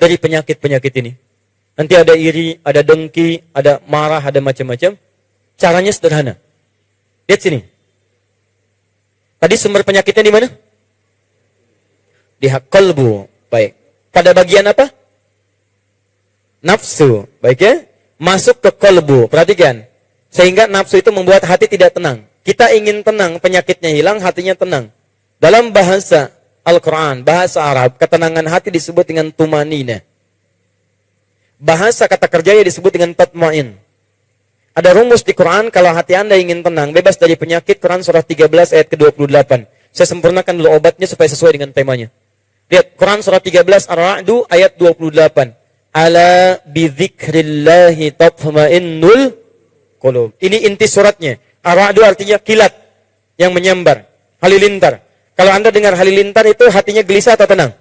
dari penyakit-penyakit ini. Nanti ada iri, ada dengki, ada marah, ada macam-macam. Caranya sederhana. Lihat sini. Tadi sumber penyakitnya di mana? Di qalbu. Baik. Pada bagian apa? Nafsu. Baik ya? Masuk ke qalbu. Perhatikan. Sehingga nafsu itu membuat hati tidak tenang. Kita ingin tenang, penyakitnya hilang, hatinya tenang. Dalam bahasa Al-Quran, bahasa Arab, ketenangan hati disebut dengan tumanina. Bahasa kata kerjanya disebut dengan tatmain. Ada rumus di Quran, kalau hati Anda ingin tenang, bebas dari penyakit, Quran surah 13 ayat ke-28. Saya sempurnakan dulu obatnya supaya sesuai dengan temanya. Lihat, Quran surah 13 Ar-Ra'du ayat 28. Ala bidzikrillahi tatma'innul qulub. Ini inti suratnya. Ar-Ra'du artinya kilat yang menyambar, halilintar. Kalau Anda dengar halilintar itu hatinya gelisah atau tenang?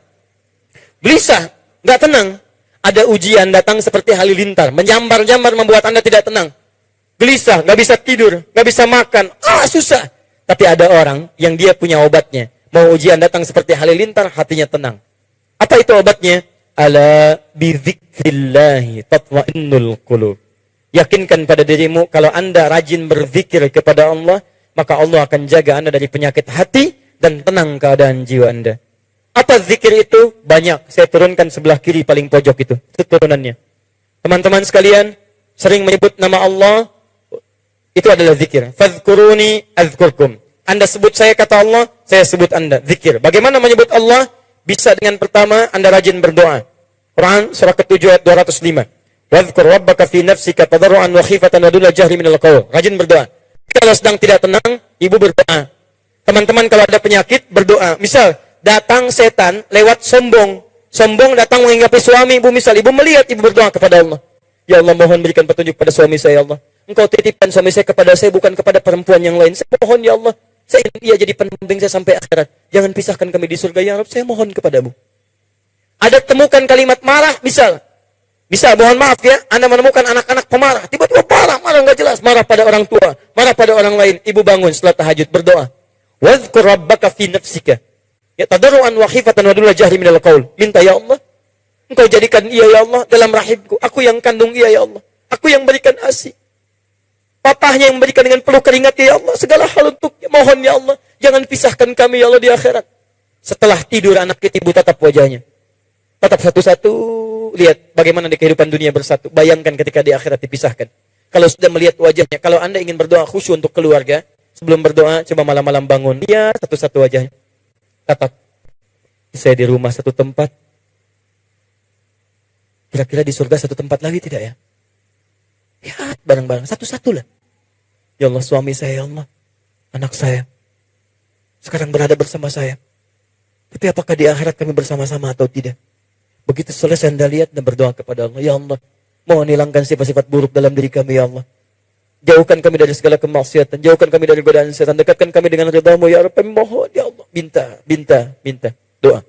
Gelisah, nggak tenang. Ada ujian datang seperti halilintar, menyambar-nyambar membuat Anda tidak tenang. Gelisah, nggak bisa tidur, nggak bisa makan, susah. Tapi ada orang yang dia punya obatnya. Mau ujian datang seperti halilintar, hatinya tenang. Apa itu obatnya? Ala bidzikrillahi tatma'innul qulub. Yakinkan pada dirimu, kalau Anda rajin berzikir kepada Allah, maka Allah akan jaga Anda dari penyakit hati dan tenang keadaan jiwa Anda. Apa zikir itu? Banyak. Saya turunkan sebelah kiri paling pojok itu. Itu turunannya. Teman-teman sekalian, sering menyebut nama Allah, itu adalah zikir. Fadhkuruni azkurkum. Anda sebut saya kata Allah, saya sebut Anda. Zikir. Bagaimana menyebut Allah? Bisa dengan pertama, Anda rajin berdoa. Quran surah ke-7 ayat 205. Wadhkur rabbaka fi nafsika tadarruan wa khifatan wa duna jahri minal qaul. Rajin berdoa. Kalau sedang tidak tenang, ibu berdoa. Teman-teman kalau ada penyakit, berdoa. Misal, datang setan lewat sombong. Sombong datang menghinggapi suami ibu. Misal, ibu melihat, ibu berdoa kepada Allah. Ya Allah, mohon berikan petunjuk pada suami saya, ya Allah. Engkau titipkan suami saya kepada saya, bukan kepada perempuan yang lain. Saya mohon, ya Allah. Saya ingin ia jadi pendamping saya sampai akhirat. Jangan pisahkan kami di surga, ya Rabb. Saya mohon kepadamu. Ada temukan kalimat marah, misal, mohon maaf ya, Anda menemukan anak-anak pemarah. Tiba-tiba marah nggak jelas. Marah pada orang tua, marah pada orang lain. Ibu bangun setelah tahajud, berdoa. Wadhkur rabbaka fi nafsika. Ya tadarruan wa khifatan wa duna jahri minal qaul. Minta, ya Allah. Engkau jadikan ia, ya Allah, dalam rahimku. Aku yang kandung ia, ya Allah. Aku yang berikan ASI. Papahnya yang memberikan dengan peluh keringat, ya Allah. Segala hal untuknya. Mohon, ya Allah. Jangan pisahkan kami, ya Allah, di akhirat. Setelah tidur anak kita, ibu tatap wajahnya. Tatap satu-satu. Lihat bagaimana di kehidupan dunia bersatu. Bayangkan ketika di akhirat dipisahkan. Kalau sudah melihat wajahnya. Kalau Anda ingin berdoa khusyuk untuk keluarga. Sebelum berdoa, coba malam-malam bangun. Lihat satu-satu wajahnya. Tatap. Saya di rumah satu tempat. Kira-kira di surga satu tempat lagi tidak ya? Lihat bareng-bareng. Satu-satu lah. Ya Allah, suami saya, ya Allah. Anak saya. Sekarang berada bersama saya. Tapi apakah di akhirat kami bersama-sama atau tidak? Begitu selesai Anda lihat dan berdoa kepada Allah. Ya Allah, mohon hilangkan sifat-sifat buruk dalam diri kami, ya Allah. Jauhkan kami dari segala kemaksiatan. Jauhkan kami dari godaan setan. Dekatkan kami dengan ridhamu, ya Rabb. Mohon, ya Allah. Minta. Doa.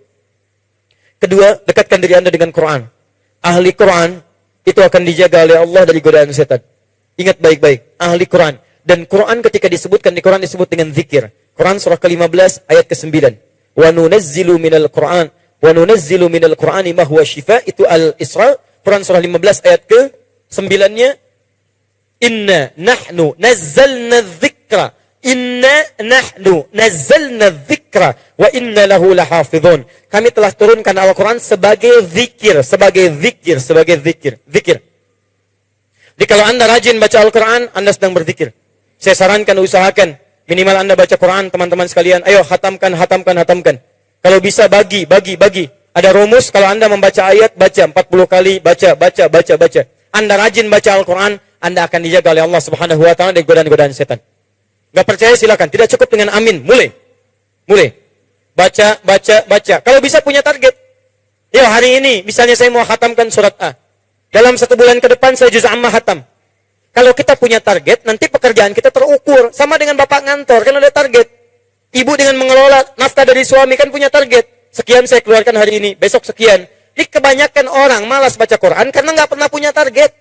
Kedua, dekatkan diri Anda dengan Quran. Ahli Quran itu akan dijaga oleh Allah dari godaan setan. Ingat baik-baik, ahli Quran. Dan Quran ketika disebutkan di Quran disebut dengan zikir. Quran surah ke-15 ayat ke-9. Wa nunazzilu minal Quran wa nunazzilu minal Qur'ani ma huwa shifa. Itu Al-Isra, Quran surah 15 ayat ke-9-nya. Inna nahnu nazzalna dzikra. Inna nahnu nazzalna dzikra wa inna lahu lahafizun. Kami telah turunkan Al-Quran sebagai zikir. Zikir. Jadi kalau Anda rajin baca Al-Quran, Anda sedang berzikir. Saya sarankan, usahakan. Minimal Anda baca Quran, teman-teman sekalian. Ayo, hatamkan. Kalau bisa, bagi. Ada rumus, kalau Anda membaca ayat, baca 40 kali, baca. Anda rajin baca Al-Quran, Anda akan dijaga oleh Allah Subhanahu wa Ta'ala dari godaan-godaan setan. Gak percaya silakan, tidak cukup dengan amin. Mulai. Baca. Kalau bisa punya target. Ya, hari ini, misalnya saya mau khatamkan surat A. Dalam 1 bulan ke depan, saya juz amma khatam. Kalau kita punya target, nanti pekerjaan kita terukur. Sama dengan bapak ngantor, kan ada target. Ibu dengan mengelola nafkah dari suami, kan punya target. Sekian saya keluarkan hari ini, besok sekian. Jadi kebanyakan orang malas baca Quran karena nggak pernah punya target.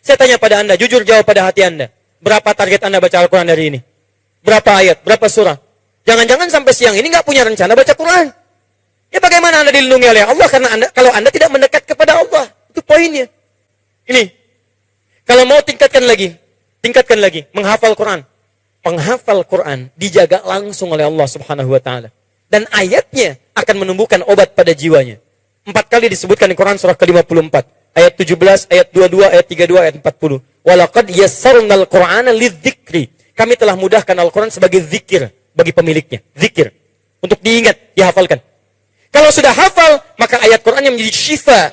Saya tanya pada Anda, jujur jawab pada hati Anda. Berapa target Anda baca Al-Quran hari ini? Berapa ayat? Berapa surah? Jangan-jangan sampai siang ini nggak punya rencana baca Quran. Ya bagaimana Anda dilindungi oleh Allah? Karena kalau Anda tidak mendekat kepada Allah. Itu poinnya. Ini. Kalau mau tingkatkan lagi. Menghafal Quran. Penghafal Quran dijaga langsung oleh Allah Subhanahu wa taala. Dan ayatnya akan menumbuhkan obat pada jiwanya. 4 kali disebutkan di Quran surah ke-54. Ayat 17, ayat 22, ayat 32, ayat 40. Walaqad yassarnal Qur'ana lidzikri. Kami telah mudahkan Al-Quran sebagai zikir bagi pemiliknya. Zikir. Untuk diingat, dihafalkan. Kalau sudah hafal, maka ayat Qurannya menjadi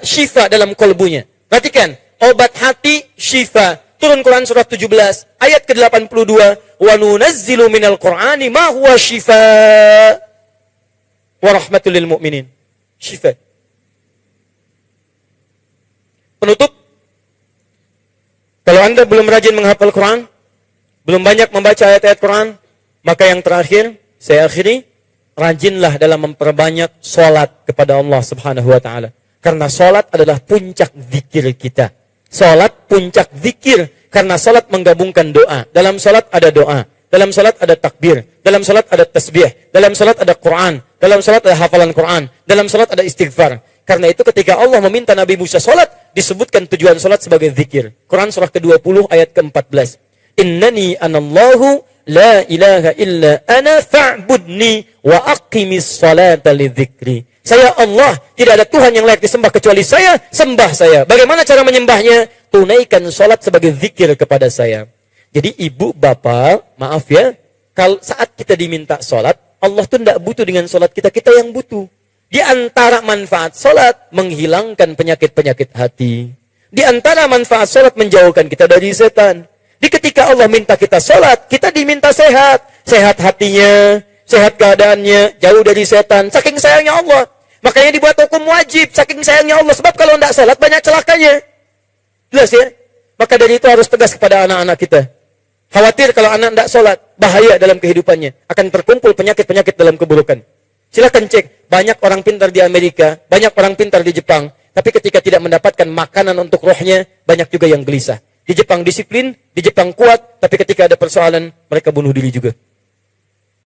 syifa dalam kolbunya. Perhatikan, obat hati, syifa. Turun Quran surah 17, ayat ke-82. Wa nunazzilu minal Qur'ani ma huwa syifa wa rahmatul lil mu'minin. Syifa. Penutup, kalau Anda belum rajin menghafal Quran, belum banyak membaca ayat-ayat Quran, maka yang terakhir, saya akhiri, rajinlah dalam memperbanyak sholat kepada Allah Subhanahu wa ta'ala. Karena sholat adalah puncak zikir kita. Sholat puncak zikir, karena sholat menggabungkan doa. Dalam sholat ada doa, dalam sholat ada takbir, dalam sholat ada tasbih, dalam sholat ada Quran, dalam sholat ada hafalan Quran, dalam sholat ada istighfar. Karena itu ketika Allah meminta Nabi Musa sholat, disebutkan tujuan sholat sebagai zikir. Quran surah ke-20 ayat ke-14. Innani anallahu la ilaha illa ana fa'budni wa aqimis salata lidzikri. Saya Allah, tidak ada Tuhan yang layak disembah kecuali saya, sembah saya. Bagaimana cara menyembahnya? Tunaikan sholat sebagai zikir kepada saya. Jadi ibu, bapak, maaf ya, kalau saat kita diminta sholat, Allah tuh tidak butuh dengan sholat kita, kita yang butuh. Di antara manfaat sholat, menghilangkan penyakit-penyakit hati. Di antara manfaat sholat, menjauhkan kita dari setan. Di ketika Allah minta kita sholat, kita diminta sehat. Sehat hatinya, sehat keadaannya, jauh dari setan. Saking sayangnya Allah. Makanya dibuat hukum wajib, saking sayangnya Allah. Sebab kalau tidak sholat, banyak celakanya. Jelas ya? Maka dari itu harus tegas kepada anak-anak kita. Khawatir kalau anak tidak sholat, bahaya dalam kehidupannya. Akan terkumpul penyakit-penyakit dalam keburukan. Silakan cek, banyak orang pintar di Amerika, banyak orang pintar di Jepang. Tapi ketika tidak mendapatkan makanan untuk rohnya, banyak juga yang gelisah. Di Jepang disiplin, di Jepang kuat, tapi ketika ada persoalan, mereka bunuh diri juga.